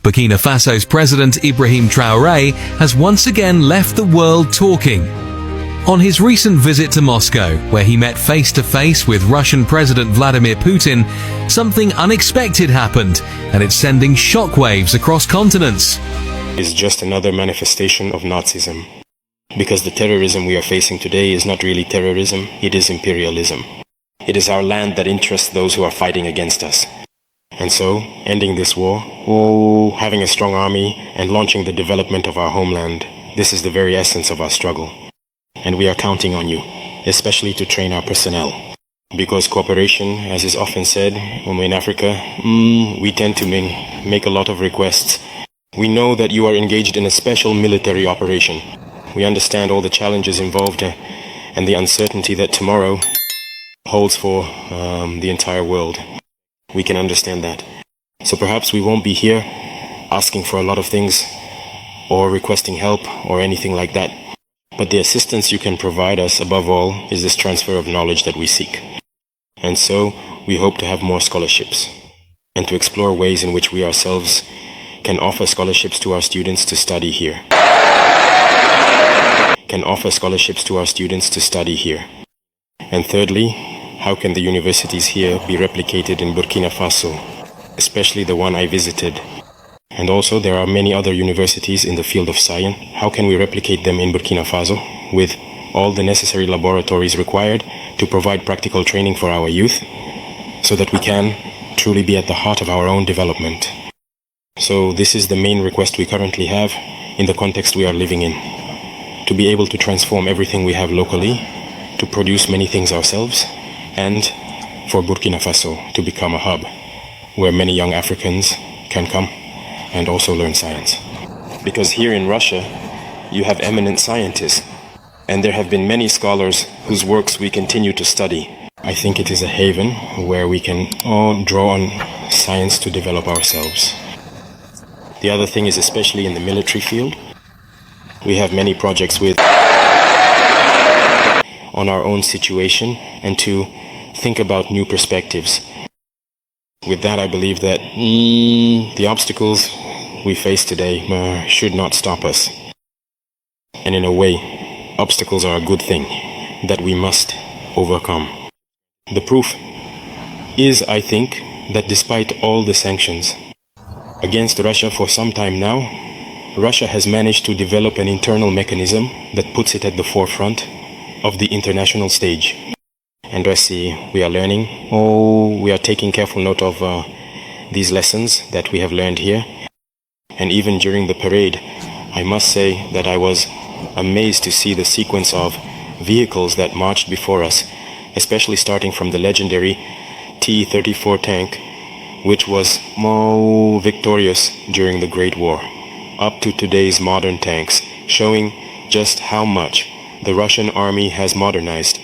Burkina Faso's President Ibrahim Traoré has once again left the world talking. On his recent visit to Moscow, where he met face-to-face with Russian President Vladimir Putin, something unexpected happened, and it's sending shockwaves across continents. Is just another manifestation of Nazism. Because the terrorism we are facing today is not really terrorism, it is imperialism. It is our land that interests those who are fighting against us. And so, ending this war, having a strong army, and launching the development of our homeland, this is the very essence of our struggle. And we are counting on you, especially to train our personnel. Because cooperation, as is often said, when we're in Africa, we tend to make a lot of requests. We know that you are engaged in a special military operation. We understand all the challenges involved and the uncertainty that tomorrow holds for the entire world. We can understand that. So perhaps we won't be here asking for a lot of things or requesting help or anything like that. But the assistance you can provide us above all is this transfer of knowledge that we seek. And so we hope to have more scholarships and to explore ways in which we ourselves can offer scholarships to our students to study here. And thirdly, how can the universities here be replicated in Burkina Faso, especially the one I visited? And also there are many other universities in the field of science. How can we replicate them in Burkina Faso with all the necessary laboratories required to provide practical training for our youth so that we can truly be at the heart of our own development? So this is the main request we currently have in the context we are living in. To be able to transform everything we have locally, to produce many things ourselves, and for Burkina Faso to become a hub where many young Africans can come and also learn science. Because here in Russia, you have eminent scientists, and there have been many scholars whose works we continue to study. I think it is a haven where we can all draw on science to develop ourselves. The other thing is, especially in the military field, we have many projects on our own situation and to think about new perspectives. With that, I believe that the obstacles we face today should not stop us. And in a way, obstacles are a good thing that we must overcome. The proof is, I think, that despite all the sanctions against Russia for some time now, Russia has managed to develop an internal mechanism that puts it at the forefront of the international stage. And I see we are learning, we are taking careful note of these lessons that we have learned here. And even during the parade, I must say that I was amazed to see the sequence of vehicles that marched before us, especially starting from the legendary T-34 tank, which was more victorious during the Great War, up to today's modern tanks, showing just how much the Russian army has modernized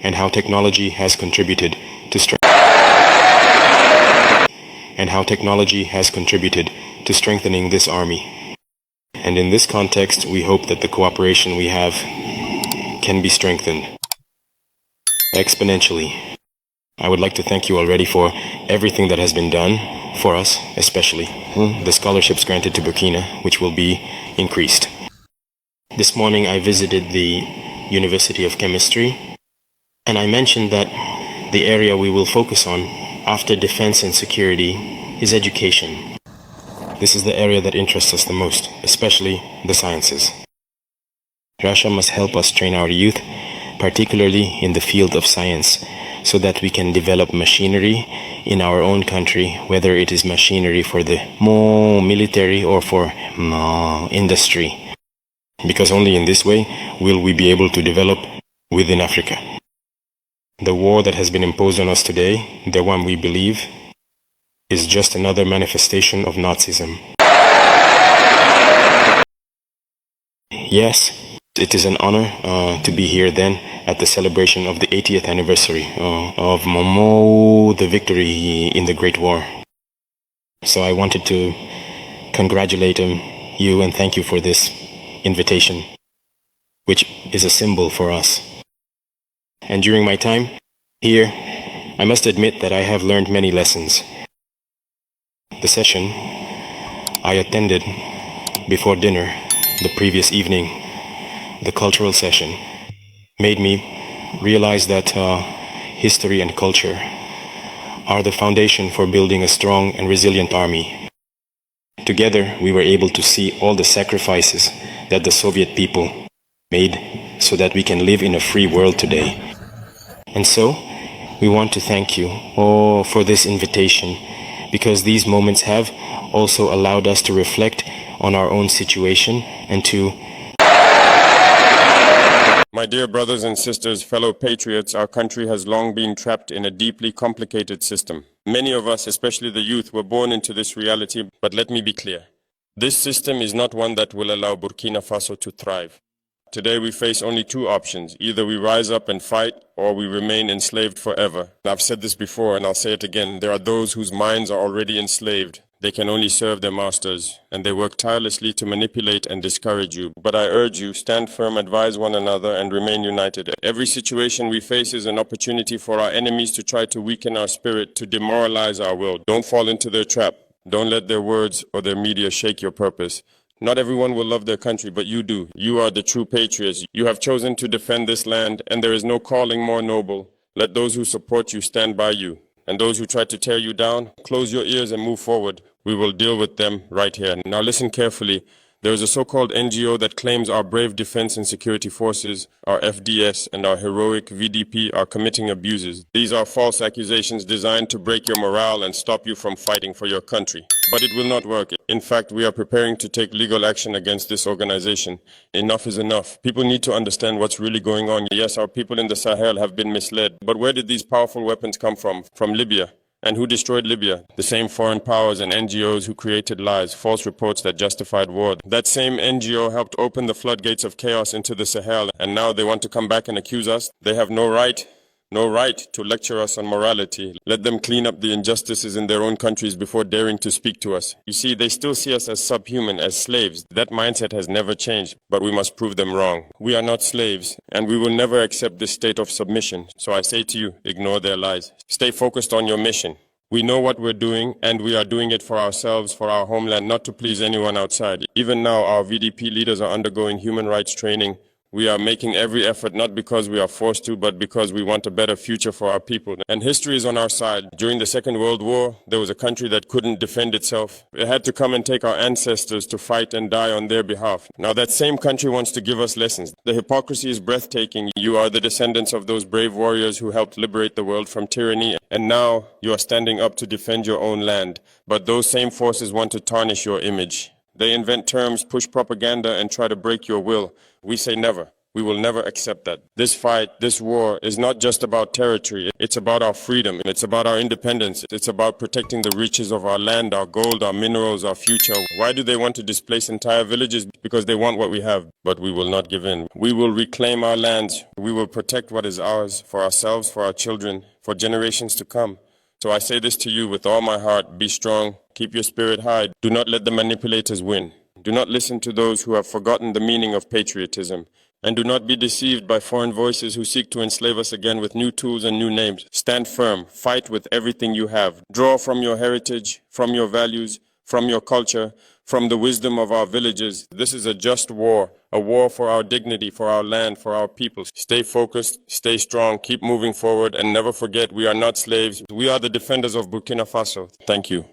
and how technology has contributed to strengthening this army. And in this context, we hope that the cooperation we have can be strengthened exponentially. I would like to thank you already for everything that has been done for us, especially the scholarships granted to Burkina, which will be increased. This morning I visited the University of Chemistry, and I mentioned that the area we will focus on after defense and security is education. This is the area that interests us the most, especially the sciences. Russia must help us train our youth, particularly in the field of science, so that we can develop machinery in our own country, whether it is machinery for the more military or for industry. Because only in this way will we be able to develop within Africa. The war that has been imposed on us today, the one we believe, is just another manifestation of Nazism. Yes, it is an honor to be here then at the celebration of the 80th anniversary of the victory in the Great War. So I wanted to congratulate you and thank you for this invitation, which is a symbol for us. And during my time here, I must admit that I have learned many lessons. The session I attended before dinner the previous evening, the cultural session, made me realize that history and culture are the foundation for building a strong and resilient army. Together, we were able to see all the sacrifices that the Soviet people made so that we can live in a free world today. And so, we want to thank you all for this invitation, because these moments have also allowed us to reflect on our own situation and to... My dear brothers and sisters, fellow patriots, our country has long been trapped in a deeply complicated system. Many of us, especially the youth, were born into this reality, but let me be clear. This system is not one that will allow Burkina Faso to thrive. Today we face only two options. Either we rise up and fight, or we remain enslaved forever. I've said this before and I'll say it again. There are those whose minds are already enslaved. They can only serve their masters, and they work tirelessly to manipulate and discourage you. But I urge you, stand firm, advise one another, and remain united. Every situation we face is an opportunity for our enemies to try to weaken our spirit, to demoralize our will. Don't fall into their trap. Don't let their words or their media shake your purpose. Not everyone will love their country, but you do. You are the true patriots. You have chosen to defend this land, and there is no calling more noble. Let those who support you stand by you. And those who try to tear you down, close your ears and move forward. We will deal with them right here. Now listen carefully. There is a so-called NGO that claims our brave defense and security forces, our FDS, and our heroic VDP are committing abuses. These are false accusations designed to break your morale and stop you from fighting for your country. But it will not work. In fact, we are preparing to take legal action against this organization. Enough is enough. People need to understand what's really going on. Yes, our people in the Sahel have been misled. But where did these powerful weapons come from? From Libya. And who destroyed Libya? The same foreign powers and NGOs who created lies, false reports that justified war. That same NGO helped open the floodgates of chaos into the Sahel, and now they want to come back and accuse us. They have no right to lecture us on morality. Let them clean up the injustices in their own countries before daring to speak to us. You see, they still see us as subhuman, as slaves. That mindset has never changed, but we must prove them wrong. We are not slaves, and we will never accept this state of submission. So I say to you, ignore their lies. Stay focused on your mission. We know what we're doing, and we are doing it for ourselves, for our homeland, not to please anyone outside. Even now, our VDP leaders are undergoing human rights training. We are making every effort, not because we are forced to, but because we want a better future for our people. And history is on our side. During the Second World War, there was a country that couldn't defend itself. It had to come and take our ancestors to fight and die on their behalf. Now that same country wants to give us lessons. The hypocrisy is breathtaking. You are the descendants of those brave warriors who helped liberate the world from tyranny. And now you are standing up to defend your own land. But those same forces want to tarnish your image. They invent terms, push propaganda, and try to break your will. We say never. We will never accept that. This fight, this war, is not just about territory. It's about our freedom. It's about our independence. It's about protecting the riches of our land, our gold, our minerals, our future. Why do they want to displace entire villages? Because they want what we have. But we will not give in. We will reclaim our lands. We will protect what is ours for ourselves, for our children, for generations to come. So I say this to you with all my heart. Be strong. Keep your spirit high. Do not let the manipulators win. Do not listen to those who have forgotten the meaning of patriotism. And do not be deceived by foreign voices who seek to enslave us again with new tools and new names. Stand firm. Fight with everything you have. Draw from your heritage, from your values, from your culture, from the wisdom of our villages. This is a just war, a war for our dignity, for our land, for our people. Stay focused, stay strong, keep moving forward, and never forget we are not slaves. We are the defenders of Burkina Faso. Thank you.